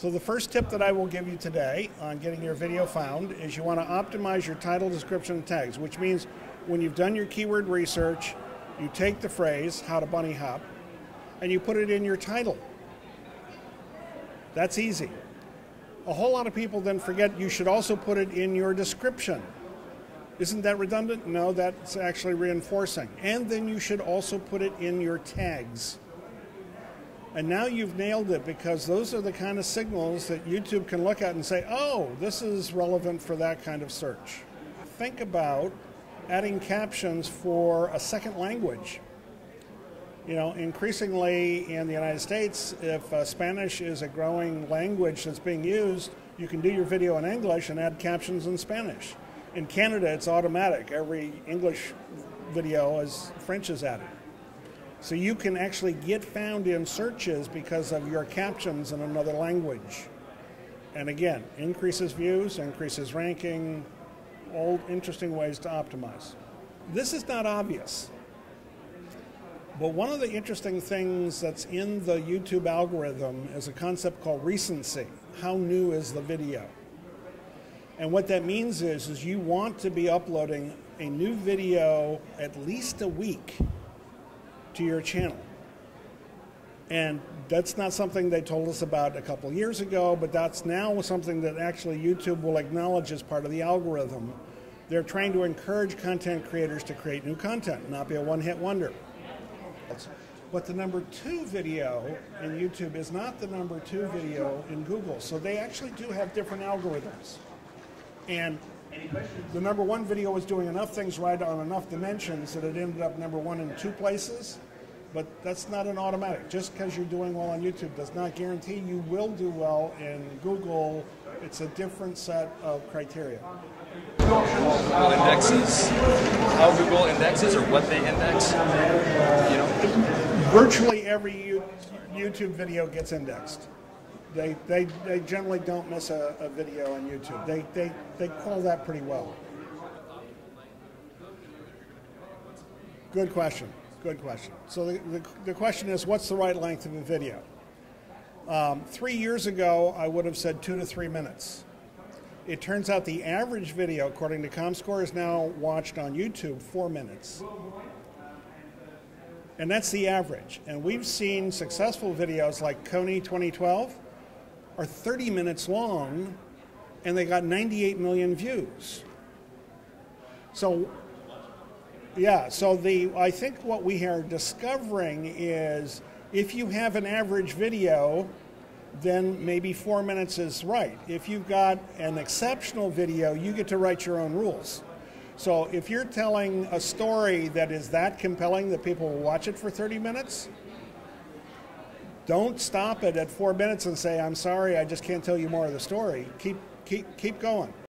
So the first tip that I will give you today on getting your video found is you want to optimize your title, description, and tags, which means when you've done your keyword research, you take the phrase, how to bunny hop, and you put it in your title. That's easy. A whole lot of people then forget you should also put it in your description. Isn't that redundant? No, that's actually reinforcing. And then you should also put it in your tags. And now you've nailed it, because those are the kind of signals that YouTube can look at and say, oh, this is relevant for that kind of search. Think about adding captions for a second language. You know, increasingly in the United States, if Spanish is a growing language that's being used, you can do your video in English and add captions in Spanish. In Canada, it's automatic. Every English video is French is added. So you can actually get found in searches because of your captions in another language. And again, increases views, increases ranking, all interesting ways to optimize. This is not obvious. But one of the interesting things that's in the YouTube algorithm is a concept called recency. How new is the video? And what that means is you want to be uploading a new video at least a week to your channel. And that's not something they told us about a couple years ago, but that's now something that actually YouTube will acknowledge as part of the algorithm. They're trying to encourage content creators to create new content, not be a one-hit wonder. But the number 2 video in YouTube is not the number 2 video in Google. So they actually do have different algorithms. And the number 1 video was doing enough things right on enough dimensions that it ended up number 1 in 2 places. But that's not an automatic. Just because you're doing well on YouTube does not guarantee you will do well in Google. It's a different set of criteria. Google indexes, how Google indexes or what they index, you know? Virtually every YouTube video gets indexed. They generally don't miss a video on YouTube. They call that pretty well. Good question. Good question. So the question is, what's the right length of a video? 3 years ago, I would have said 2 to 3 minutes. It turns out the average video, according to ComScore, is now watched on YouTube 4 minutes. And that's the average. And we've seen successful videos like Coney 2012 are 30 minutes long, and they got 98 million views. So, yeah, so I think what we are discovering is if you have an average video, then maybe 4 minutes is right. If you've got an exceptional video, you get to write your own rules. So if you're telling a story that is that compelling that people will watch it for 30 minutes, don't stop it at 4 minutes and say, I'm sorry, I just can't tell you more of the story. Keep going.